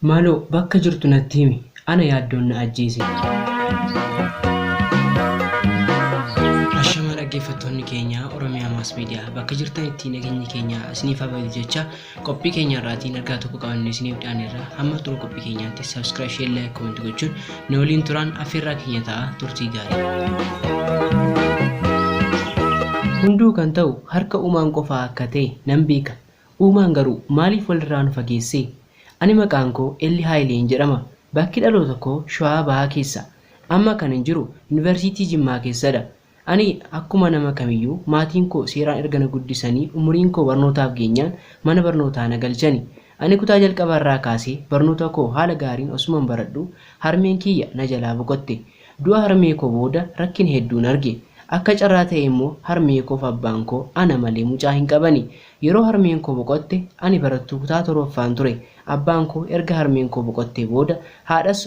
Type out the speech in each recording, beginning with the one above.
Maaloo bakka jirtu natti himi. Ana yaaddoon na ajjeese. Ashama dhaggeeffattoonni keenya Oromiyaa Maas Miidiyaa bakka jirtanitti nageenyi keenya isiniif haa baay'atu jecha qophii keenya irraatiin argaa tokko qabannee isiniif dhiyaanneerra. Hamma xumura qophii keenyaatti subscribe, share, like, comment gochuun nu waliin turaan affeerraa keenya ta'a. Turtii gaarii. Hunduu kan ta'u harka uumaan qofaa akka ta'e nan beeka. Uumaan garuu maaliif walirraa nu fageesse? Ani maqaan koo Elli Haayileen jedhama. Bakki dhaloota koo Shawaa Bahaa keessa. Amma kan hin jiru Yuunivarsiitii Jimmaa keessadha. Ani akkuma nama kamiyyuu maatiin koo seeraan erga na guddisanii umuriin koo barnootaaf geenyaan mana barnootaa na galchani. Ani kutaa jalqabaa irraa kaasee barnoota koo haala gaariin osumaan baradhu harmeen kiyya na jalaa boqotte. Du'a harmee koo booda rakkina hedduun arge. Akka carraa ta'e immoo harmee koo fi abbaan koo ana malee mucaa hin qabani. Yeroo harmeen koo boqotte ani barattuu kutaa torbaffaan ture. Abbaan koo erga harmeen koo boqottee booda haadhas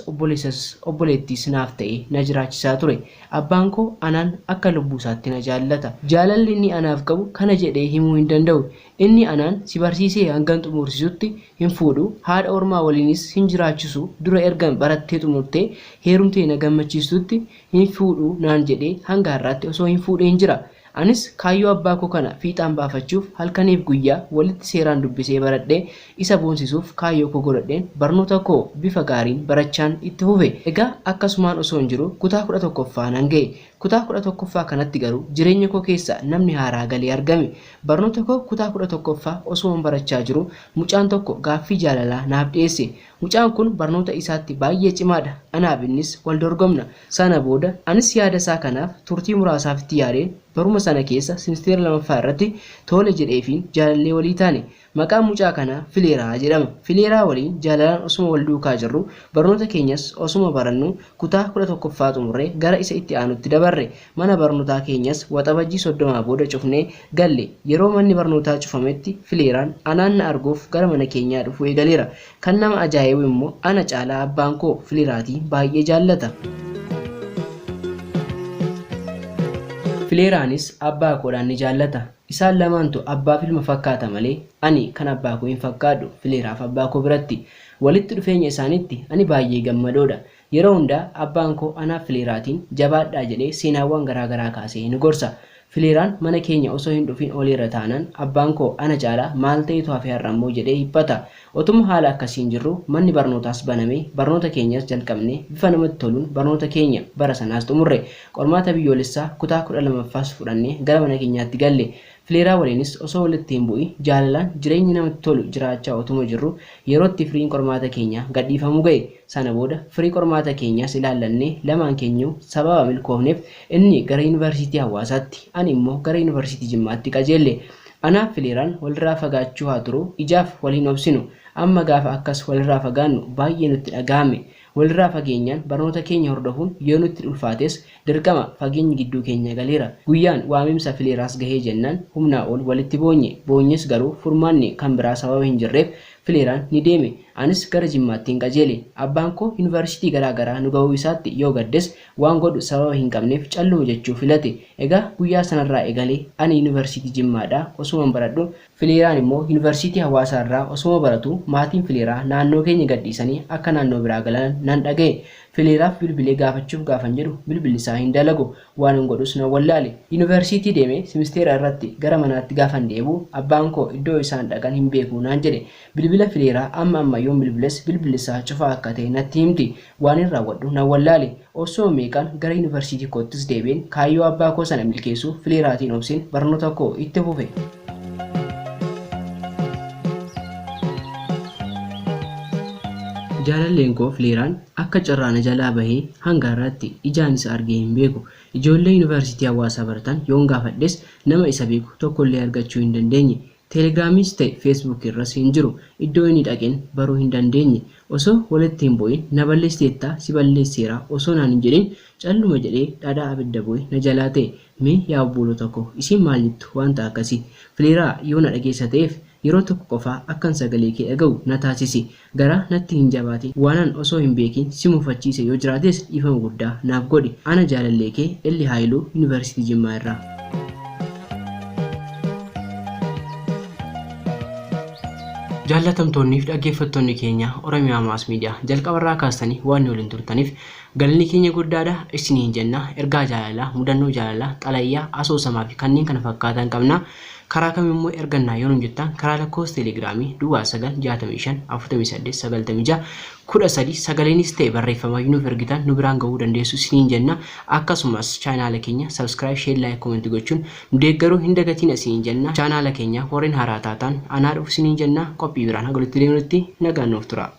obboleettiis naaf ta'e na jiraachisaa ture. Abbaan koo anaan akka lubbuu isaatti na jaallata. Jaalalli inni anaaf qabu kana jedhee himuu hin danda'u. Inni anaan si barsiisee hangan xumursiisutti hin fuudhu, haadha ormaa waliinis hin jiraachisu, dura erga barattee xumurtee heerumtee na gammachiistutti hin fuudhu naan jedhee hanga har'aatti osoo hin fuudheen jira. Anis kaayyoo abbaa koo kana fiixaan baafachuuf halkaniif guyyaa walitti seeraan dubbisee baradhee isa boonsisuuf kaayyoo koo godhadheen barnoota koo bifa gaariin barachaan itti fufe. Egaa akkasumaan osoo hin jiru kutaa 11ffaa nan ga'e. Kutaa 11ffaa kanatti garuu jireenya koo keessa namni haaraa galee argame. Barnoota koo kutaa 11ffaa osoo barachaa jiru mucaan tokko gaaffii jaalalaa naaf dhiyeesse. Mucaan kun barnoota isaatti baay'ee cimaadha. Anaaf innis wal dorgomna. Sana booda anis yaada isaa kanaaf turtii muraasaaf itti yaadeen baruma sana keessa simisteera lamaffaa irratti tole jedheefiin jaalallee walii taane. Maqaan mucaa kanaa Fileeraa jedhama. Fileeraa waliin jaalalaan osuma wal duukaa jirru barnoota keenyas osuma barannu kutaa 11ffaa xumurree gara isa itti aanutti dabarre. Mana barnootaa keenyas waxabajjii 30 booda cufnee galle. Yeroo manni barnootaa cufametti Fileeraan anaan na arguuf gara mana keenyaa dhufuu eegaleera. Kan nama ajaa'ibu immoo ana caalaa abbaan koo Fileeraatii baay'ee jaallata. Fileeraanis abbaa koodhaan ni jaallata. Isaan lamaantu abbaaf ilma fakkaata malee ani kan abbaa koo hin fakkaadhu. Fileeraaf abbaa koo biratti walitti dhufeenya isaaniitti ani baay'ee gammadoodha. Yeroo hundaa abbaan koo anaaf Fileeraatiin jabaadhaa jedhee seenaawwan garaagaraa kaasee ni gorsa. Fileeraan mana keenya osoo hin dhufin oliirra taanaan abbaan koo ana caalaa maal ta'etu hafe har'ammoo jedhee hiphata. Otuma haala akkasiin jirru manni barnootaas banamee barnoota keenyas jalqabnee bifa namatti toluun barnoota keenya bara sanaas xumurre. Qormaata biyyoolessaa kutaa 12ffaas fudhannee gara mana keenyaatti galle. Fileeraa waliinis osoo walitti hin bu'in jaalalaan jireenyi namatti tolu jiraachaa otuma jirru yerootti firiin qormaata keenya gadhiifamuu ga'e. Sana booda firii qormaata keenyas ilaallannee lamaan keenyu sababa milkoofneef inni gara Yuunivarsiitii Hawaasaatti ani immoo gara Yuunivarsiitii Jimmaatti qajeelle. Anaaf Fileeraan walirraa fagaachuu haa turu ijaaf waliin obsinu. Amma gaafa akkas walirraa fagaannu baay'ee nutti dhaga'ame. Walirraa fageenyaan barnoota keenya hordofuun yoo nutti ulfaates dirqama fageenyi gidduu keenya galeera. Guyyaan waamimsa Fileeraas gahee jennaan humnaa ol walitti boonye. Boonyes garuu furmaanni kan biraa sababa hin jirreef Fileeraan ni deeme. Anis gara Jimmaatti hin qajeele. Abbaan koo Yuunivarsiitii garaagaraa nu ga'uu isaatti yoo gaddes waan godhu sababa hin qabneef calluma jechuu filate. Egaa guyyaa sanarraa eegalee ani Yuunivarsiitii Jimmaadhaa osumaan baradhu Fileeraan immoo Yuunivarsiitii Hawaasaarraa osuma baratu maatiin Fileeraa naannoo keenya gadhiisanii akka naannoo biraa galan nan dhaga'e. Fileeraaf bilbilee gaafachuuf gaafan jedhu bilbilli isaa hin dalagu. Waan hin godhus na wallaale. Yuunivarsiitii deemee simisteera irratti gara manaatti gaafan deebi'u abbaan koo iddoo isaan dhaqan hin beeku naan jedhe. Bilbila Fileeraa amma ammayyoon bilbiles bilbilli isaa cufaa akka ta'e natti himti. Waan hin raawwadhu na wallaale. Osoo meeqaan gara Yuunivarsiitii koottis deebiin kaayyoo abbaa koo sana milkeessuu Fileeraatiin obsin barnoota koo itti fufe. Jaalalleen koo Fileeraan akka carraa na jalaa bahee hanga har'aatti ijaan isa argee hin beeku. Ijoollee Yuunivarsiitii Hawaasaa baratan yoon gaafadhes nama isa beeku tokkollee argachuu hin dandeenye. Teelegiraamiis ta'e Feesbuuk irras hin jiru. Iddoo inni dhaqeen baruu hin dandeenye. Osoo walitti hin bu'in na balleesseettaa si balleesseera osoo naan hin jedhin calluma jedhee dhadhaa abidda bu'e na jalaa ta'e. Mee yaa obbolota koo isin maal jettu wanta akkasii? Fileeraa yoo na dhageessa ta'eef yeroo tokko qofaa akkan sagalee kee dhaga'u na taasisi. Garaa natti hin jabaatin. Waanan osoo hin beekin si mufachiise yoo jiraates dhiifama guddaa naaf godhi. Ana jaalallee kee Elli Haayiluu Yuunivarsiitii Jimmaa irraa. Jaallatamtoonni fi dhaggeeffattoonni keenya Oromiyaa Maas Miidiyaa jalqabarraa kaastanii waan waliin turtaniif galanni keenya guddaadha isiniin jenna. Ergaa jaalalaa, mudannoo jaalalaa, xalayyaa, asoosamaa fi kanneen kana fakkaatan qabna. Karaa kamimmoo ergannaa yoo nun jettan karaa lakkoofsa teelegiraamii duwwaa 965 48 96 13 sagaleenis ta'e barreeffama nuuf ergitan nu biraan gahuu dandeessu isiniin jenna. Akkasumas chaanaala keenya subscribe, share, like, comment gochuun nu deeggaruu hin dagatiin isiniin jenna. Chaanaala keenya warreen haaraa taatan anaa dhufu isiniin jenna. Qophii biraan hanga walitti deemnutti nagaan nuuf tura.